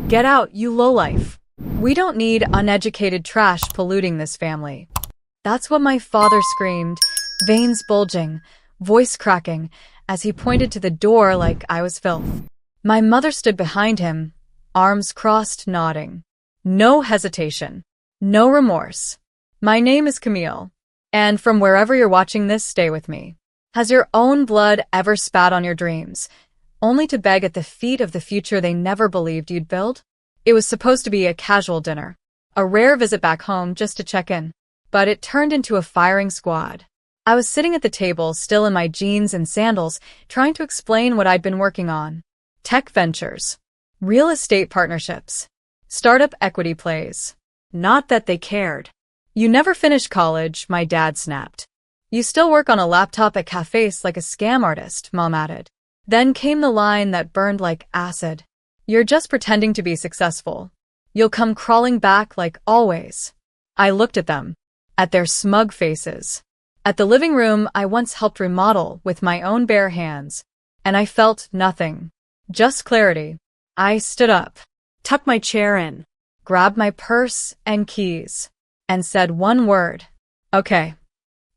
Get out, you lowlife. We don't need uneducated trash polluting this family. That's what my father screamed, veins bulging, voice cracking, as he pointed to the door like I was filth. My mother stood behind him, arms crossed, nodding. No hesitation. No remorse. My name is Camille, and from wherever you're watching this, stay with me. Has your own blood ever spat on your dreams, only to beg at the feet of the future they never believed you'd build? It was supposed to be a casual dinner, a rare visit back home just to check in, but it turned into a firing squad. I was sitting at the table, still in my jeans and sandals, trying to explain what I'd been working on. Tech ventures, real estate partnerships, startup equity plays. Not that they cared. You never finished college, my dad snapped. You still work on a laptop at cafes like a scam artist, Mom added. Then came the line that burned like acid. You're just pretending to be successful. You'll come crawling back like always. I looked at them, at their smug faces, at the living room I once helped remodel with my own bare hands, and I felt nothing, just clarity. I stood up, tucked my chair in, grabbed my purse and keys, and said one word. Okay.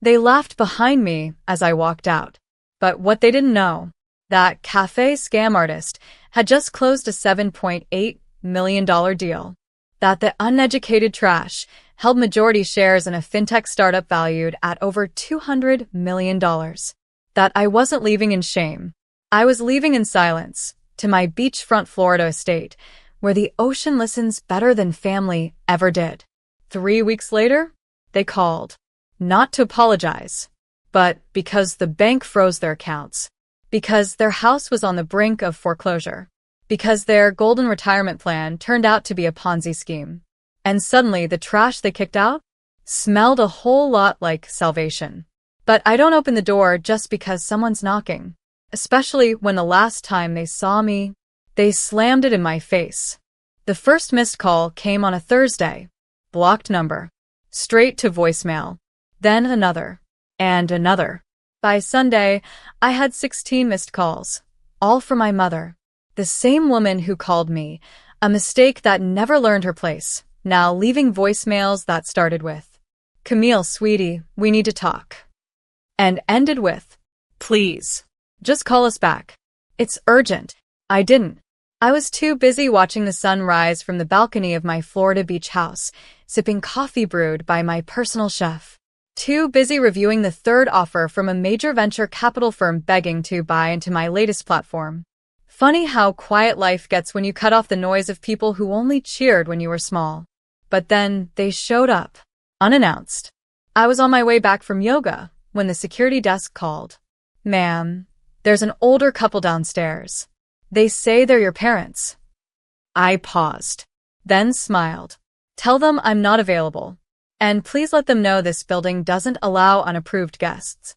They laughed behind me as I walked out. But what they didn't know, that cafe scam artist had just closed a $7.8 million deal. That the uneducated trash held majority shares in a fintech startup valued at over $200 million. That I wasn't leaving in shame. I was leaving in silence, to my beachfront Florida estate, where the ocean listens better than family ever did. 3 weeks later, they called. Not to apologize, but because the bank froze their accounts, because their house was on the brink of foreclosure, because their golden retirement plan turned out to be a Ponzi scheme. And suddenly the trash they kicked out smelled a whole lot like salvation. But I don't open the door just because someone's knocking, especially when the last time they saw me, they slammed it in my face. The first missed call came on a Thursday. Blocked number. Straight to voicemail. Then another. And another. By Sunday, I had 16 missed calls. All from my mother. The same woman who called me. A mistake that never learned her place. Now leaving voicemails that started with, "Camille, sweetie, we need to talk." And ended with, "Please. Just call us back. It's urgent." I didn't. I was too busy watching the sun rise from the balcony of my Florida beach house, sipping coffee brewed by my personal chef. Too busy reviewing the third offer from a major venture capital firm begging to buy into my latest platform. Funny how quiet life gets when you cut off the noise of people who only cheered when you were small. But then they showed up, unannounced. I was on my way back from yoga when the security desk called. "Ma'am, there's an older couple downstairs. They say they're your parents." I paused, then smiled. "Tell them I'm not available. And please let them know this building doesn't allow unapproved guests."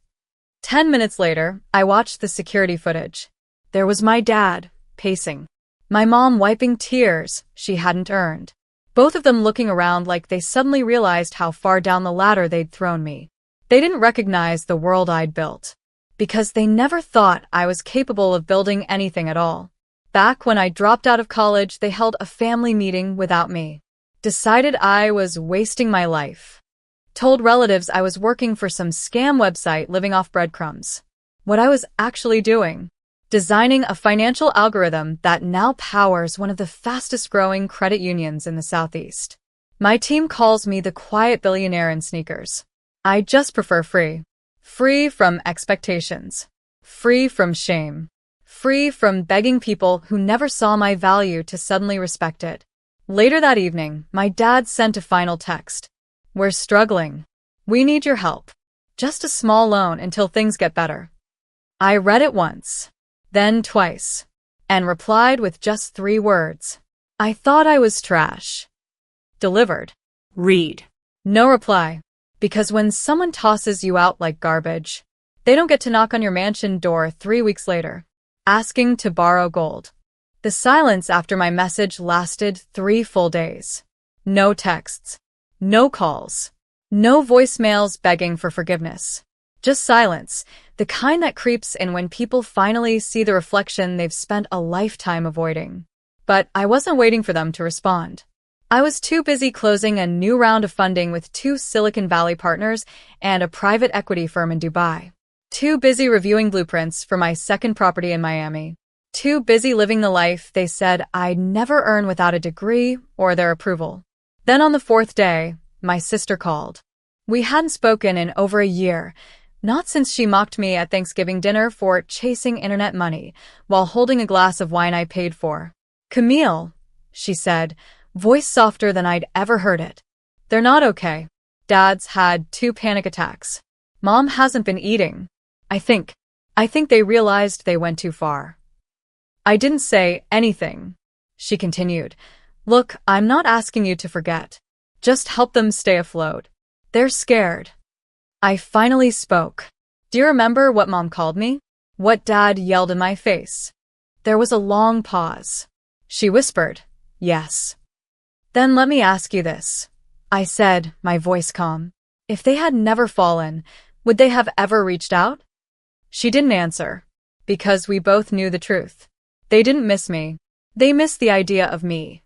10 minutes later, I watched the security footage. There was my dad, pacing. My mom wiping tears she hadn't earned. Both of them looking around like they suddenly realized how far down the ladder they'd thrown me. They didn't recognize the world I'd built, because they never thought I was capable of building anything at all. Back when I dropped out of college, they held a family meeting without me. Decided I was wasting my life. Told relatives I was working for some scam website living off breadcrumbs. What I was actually doing? Designing a financial algorithm that now powers one of the fastest-growing credit unions in the Southeast. My team calls me the quiet billionaire in sneakers. I just prefer free. Free from expectations. Free from shame. Free from begging people who never saw my value to suddenly respect it. Later that evening, my dad sent a final text. "We're struggling. We need your help. Just a small loan until things get better." I read it once, then twice, and replied with just 3 words. I thought I was trash. Delivered. Read. No reply. Because when someone tosses you out like garbage, they don't get to knock on your mansion door 3 weeks later, asking to borrow gold. The silence after my message lasted 3 full days. No texts. No calls. No voicemails begging for forgiveness. Just silence, the kind that creeps in when people finally see the reflection they've spent a lifetime avoiding. But I wasn't waiting for them to respond. I was too busy closing a new round of funding with 2 Silicon Valley partners and a private equity firm in Dubai. Too busy reviewing blueprints for my second property in Miami. Too busy living the life they said I'd never earn without a degree or their approval. Then on the 4th day, my sister called. We hadn't spoken in over a year, not since she mocked me at Thanksgiving dinner for chasing internet money while holding a glass of wine I paid for. "Camille," she said, voice softer than I'd ever heard it. "They're not okay. Dad's had 2 panic attacks. Mom hasn't been eating. I think they realized they went too far." I didn't say anything. She continued, "Look, I'm not asking you to forget. Just help them stay afloat. They're scared." I finally spoke. "Do you remember what Mom called me? What Dad yelled in my face?" There was a long pause. She whispered, "Yes." "Then let me ask you this," I said, my voice calm. "If they had never fallen, would they have ever reached out?" She didn't answer, because we both knew the truth. They didn't miss me. They missed the idea of me.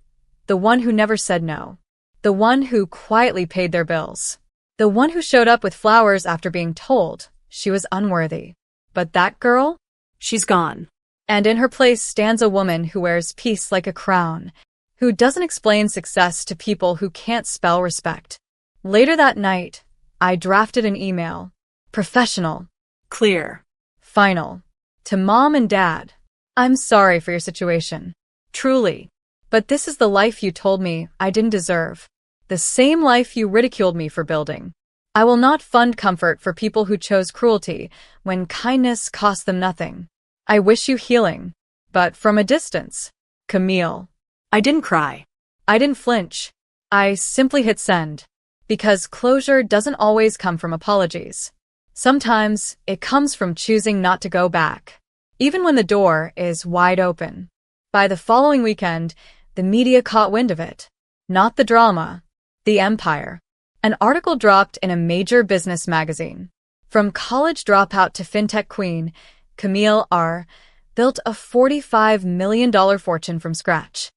The one who never said no. The one who quietly paid their bills. The one who showed up with flowers after being told she was unworthy. But that girl? She's gone. And in her place stands a woman who wears peace like a crown, who doesn't explain success to people who can't spell respect. Later that night, I drafted an email. Professional. Clear. Final. To Mom and Dad. "I'm sorry for your situation. Truly. But this is the life you told me I didn't deserve. The same life you ridiculed me for building. I will not fund comfort for people who chose cruelty when kindness cost them nothing. I wish you healing. But from a distance. Camille." I didn't cry. I didn't flinch. I simply hit send. Because closure doesn't always come from apologies. Sometimes it comes from choosing not to go back, even when the door is wide open. By the following weekend, the media caught wind of it. Not the drama, the empire. An article dropped in a major business magazine. From college dropout to fintech queen, Camille R. built a $45 million fortune from scratch.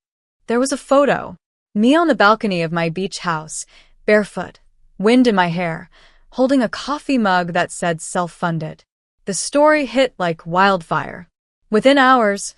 There was a photo. Me on the balcony of my beach house, barefoot, wind in my hair, holding a coffee mug that said self-funded. The story hit like wildfire. Within hours,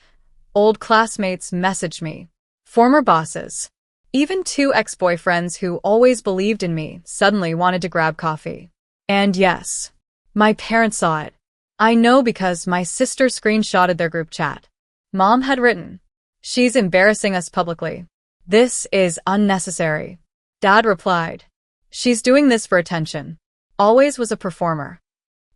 old classmates messaged me, former bosses, even 2 ex-boyfriends who always believed in me suddenly wanted to grab coffee. And yes, my parents saw it. I know because my sister screenshotted their group chat. Mom had written, "She's embarrassing us publicly. This is unnecessary." Dad replied, "She's doing this for attention." Always was a performer.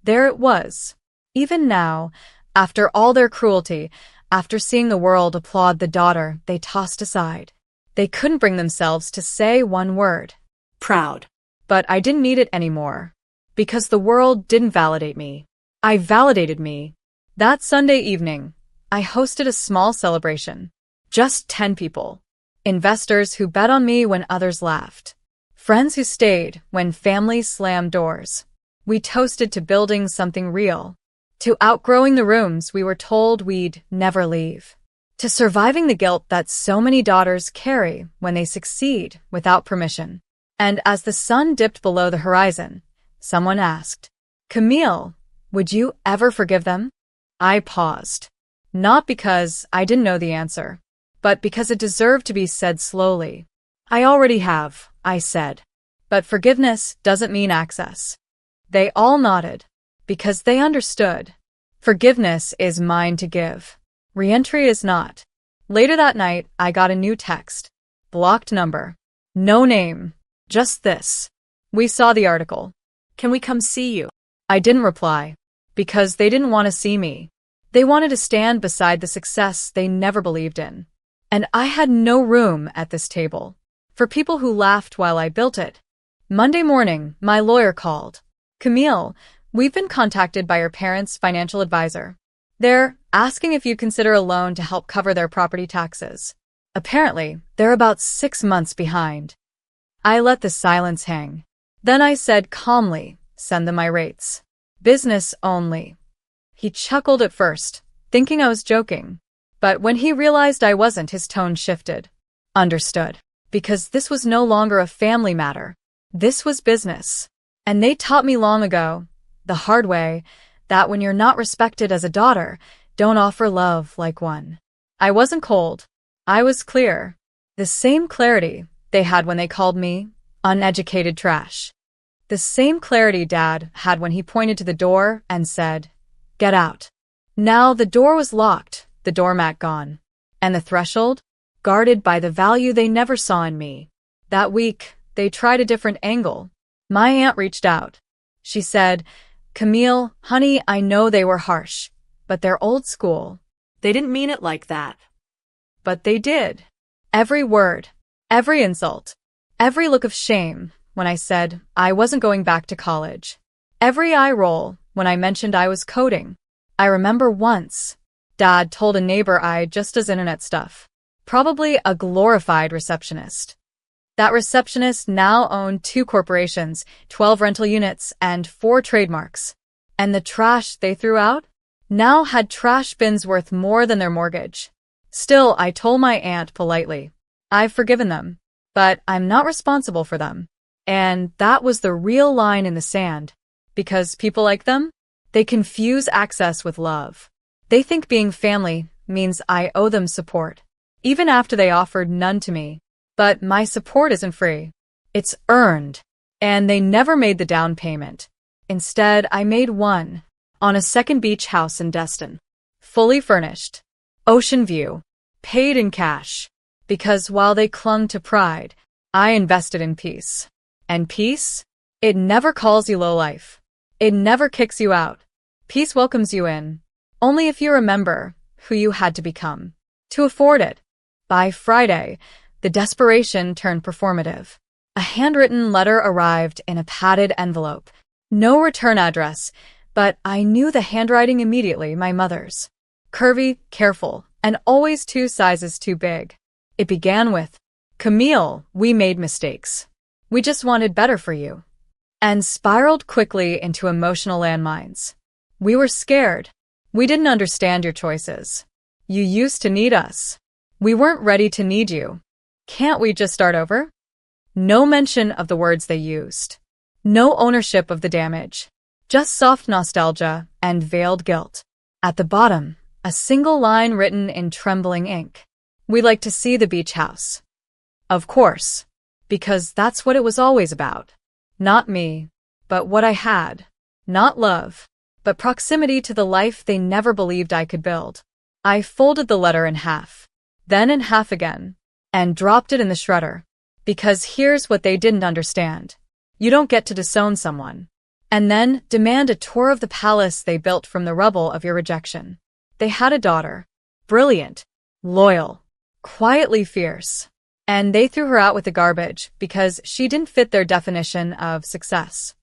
There it was. Even now, after all their cruelty, after seeing the world applaud the daughter they tossed aside, they couldn't bring themselves to say one word. Proud. But I didn't need it anymore. Because the world didn't validate me. I validated me. That Sunday evening, I hosted a small celebration. Just 10 people. Investors who bet on me when others laughed. Friends who stayed when families slammed doors. We toasted to building something real. To outgrowing the rooms we were told we'd never leave. To surviving the guilt that so many daughters carry when they succeed without permission. And as the sun dipped below the horizon, someone asked, "Camille, would you ever forgive them?" I paused. Not because I didn't know the answer, but because it deserved to be said slowly. "I already have," I said. "But forgiveness doesn't mean access." They all nodded, because they understood. Forgiveness is mine to give. Reentry is not. Later that night, I got a new text. Blocked number. No name. Just this. "We saw the article. Can we come see you?" I didn't reply, because they didn't want to see me. They wanted to stand beside the success they never believed in. And I had no room at this table for people who laughed while I built it. Monday morning, my lawyer called. "Camille, we've been contacted by your parents' financial advisor. They're asking if you consider a loan to help cover their property taxes. Apparently, they're about 6 months behind." I let the silence hang. Then I said calmly, "Send them my rates. Business only." He chuckled at first, thinking I was joking. But when he realized I wasn't, his tone shifted. Understood. Because this was no longer a family matter. This was business. And they taught me long ago, the hard way, that when you're not respected as a daughter, don't offer love like one. I wasn't cold. I was clear. The same clarity they had when they called me uneducated trash. The same clarity Dad had when he pointed to the door and said, "Get out." Now the door was locked, the doormat gone, and the threshold guarded by the value they never saw in me. That week, they tried a different angle. My aunt reached out. She said, "Camille, honey, I know they were harsh, but they're old school. They didn't mean it like that." But they did. Every word, every insult, every look of shame when I said I wasn't going back to college. Every eye roll when I mentioned I was coding. I remember once, Dad told a neighbor I just does internet stuff. Probably a glorified receptionist. That receptionist now owned 2 corporations, 12 rental units, and 4 trademarks. And the trash they threw out now had trash bins worth more than their mortgage. Still, I told my aunt politely, I've forgiven them, but I'm not responsible for them. And that was the real line in the sand. Because people like them, they confuse access with love. They think being family means I owe them support, even after they offered none to me. But my support isn't free. It's earned. And they never made the down payment. Instead, I made one on a second beach house in Destin. Fully furnished. Ocean view. Paid in cash. Because while they clung to pride, I invested in peace. And peace? It never calls you lowlife. It never kicks you out. Peace welcomes you in. Only if you remember who you had to become to afford it. By Friday, the desperation turned performative. A handwritten letter arrived in a padded envelope. No return address, but I knew the handwriting immediately, my mother's. Curvy, careful, and always 2 sizes too big. It began with, "Camille, we made mistakes. We just wanted better for you." And spiraled quickly into emotional landmines. "We were scared. We didn't understand your choices. You used to need us. We weren't ready to need you. Can't we just start over?" No mention of the words they used. No ownership of the damage. Just soft nostalgia and veiled guilt. At the bottom, a single line written in trembling ink. "We'd like to see the beach house." Of course, because that's what it was always about. Not me, but what I had. Not love, but proximity to the life they never believed I could build. I folded the letter in half, then in half again, and dropped it in the shredder. Because here's what they didn't understand. You don't get to disown someone and then demand a tour of the palace they built from the rubble of your rejection. They had a daughter. Brilliant, loyal, quietly fierce. And they threw her out with the garbage because she didn't fit their definition of success.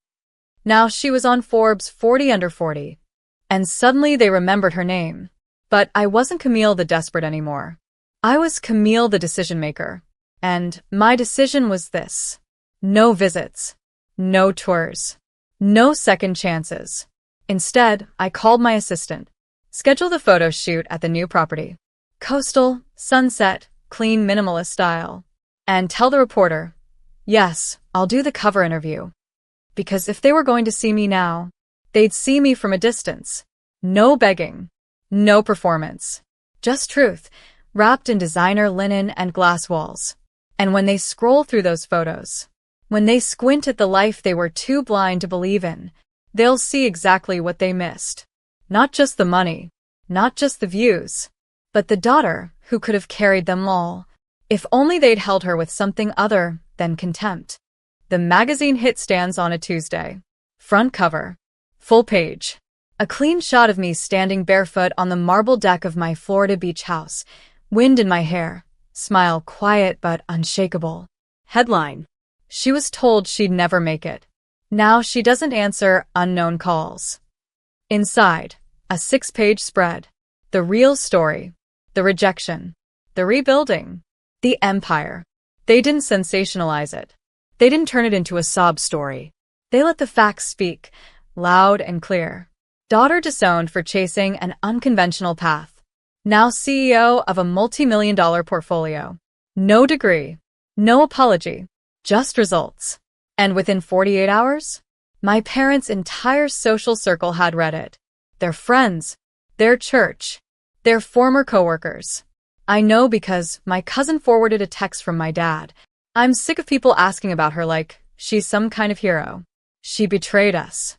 Now she was on Forbes 40 under 40. And suddenly they remembered her name. But I wasn't Camille the desperate anymore. I was Camille the decision maker. And my decision was this. No visits. No tours. No second chances. Instead, I called my assistant. Schedule the photo shoot at the new property. Coastal, sunset, clean minimalist style. And tell the reporter, yes, I'll do the cover interview. Because if they were going to see me now, they'd see me from a distance. No begging. No performance. Just truth, wrapped in designer linen and glass walls. And when they scroll through those photos, when they squint at the life they were too blind to believe in, they'll see exactly what they missed. Not just the money, not just the views, but the daughter who could have carried them all, if only they'd held her with something other than contempt. The magazine hit stands on a Tuesday. Front cover. Full page. A clean shot of me standing barefoot on the marble deck of my Florida beach house, wind in my hair, smile quiet but unshakable. Headline. She was told she'd never make it. Now she doesn't answer unknown calls. Inside, a 6-page spread. The real story. The rejection. The rebuilding. The empire. They didn't sensationalize it. They didn't turn it into a sob story. They let the facts speak, loud and clear. Daughter disowned for chasing an unconventional path. now CEO of a multi-million-dollar portfolio. No degree, no apology, just results. And within 48 hours, my parents' entire social circle had read it. Their friends, their church, their former coworkers. I know because my cousin forwarded a text from my dad. I'm sick of people asking about her like she's some kind of hero. She betrayed us.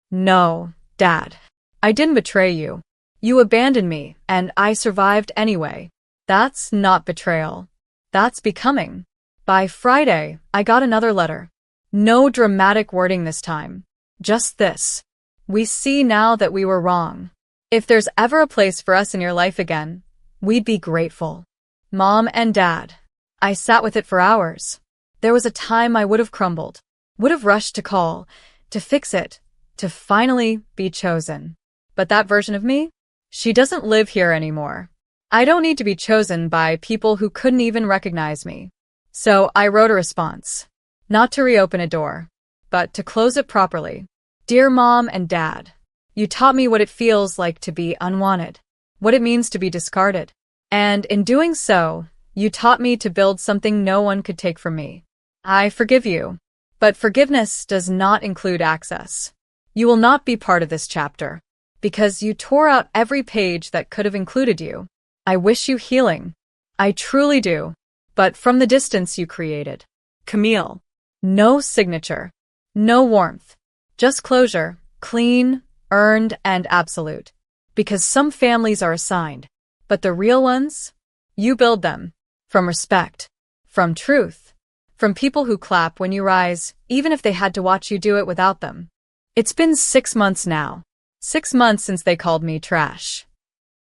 No, Dad. I didn't betray you. You abandoned me, and I survived anyway. That's not betrayal. That's becoming. By Friday, I got another letter. No dramatic wording this time. Just this. We see now that we were wrong. If there's ever a place for us in your life again, we'd be grateful. Mom and Dad. I sat with it for hours. There was a time I would have crumbled, would have rushed to call, to fix it, to finally be chosen. But that version of me? She doesn't live here anymore. I don't need to be chosen by people who couldn't even recognize me. So I wrote a response. Not to reopen a door, but to close it properly. Dear Mom and Dad, you taught me what it feels like to be unwanted, what it means to be discarded. And in doing so, you taught me to build something no one could take from me. I forgive you. But forgiveness does not include access. You will not be part of this chapter, because you tore out every page that could have included you. I wish you healing. I truly do. But from the distance you created. Camille. No signature. No warmth. Just closure, clean, earned, and absolute. Because some families are assigned. But the real ones? You build them. From respect. From truth. From people who clap when you rise, even if they had to watch you do it without them. It's been 6 months now. 6 months since they called me trash.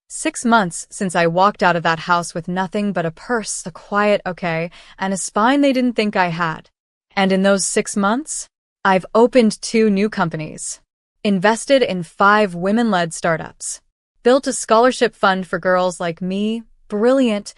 6 months since I walked out of that house with nothing but a purse, a quiet okay, and a spine they didn't think I had. And in those 6 months, I've opened 2 new companies, invested in 5 women-led startups, built a scholarship fund for girls like me, brilliant,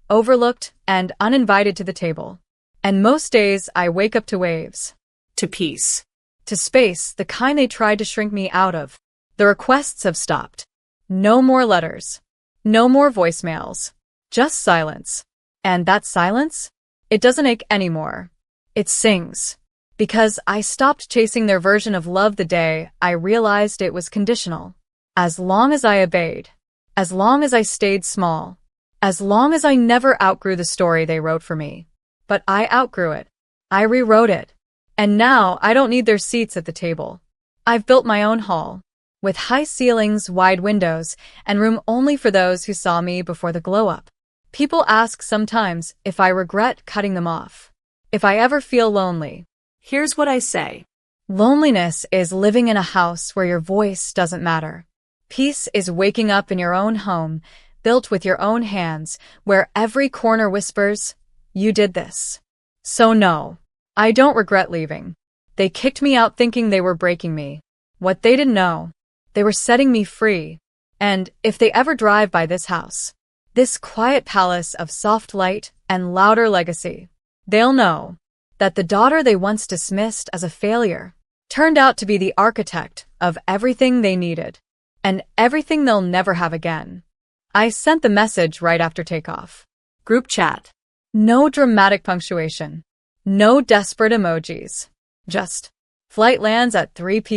overlooked, and uninvited to the table. And most days I wake up to waves. To peace. To space, the kind they tried to shrink me out of. The requests have stopped. No more letters. No more voicemails. Just silence. And that silence? It doesn't ache anymore. It sings. Because I stopped chasing their version of love the day I realized it was conditional. As long as I obeyed. As long as I stayed small. As long as I never outgrew the story they wrote for me. But I outgrew it. I rewrote it. And now I don't need their seats at the table. I've built my own hall. With high ceilings, wide windows, and room only for those who saw me before the glow-up. People ask sometimes if I regret cutting them off. If I ever feel lonely. Here's what I say. Loneliness is living in a house where your voice doesn't matter. Peace is waking up in your own home, built with your own hands, where every corner whispers, you did this. So no, I don't regret leaving. They kicked me out thinking they were breaking me. What they didn't know. They were setting me free. And if they ever drive by this house, this quiet palace of soft light and louder legacy, they'll know that the daughter they once dismissed as a failure turned out to be the architect of everything they needed and everything they'll never have again. I sent the message right after takeoff. Group chat. No dramatic punctuation. No desperate emojis. Just, flight lands at 3 p.m.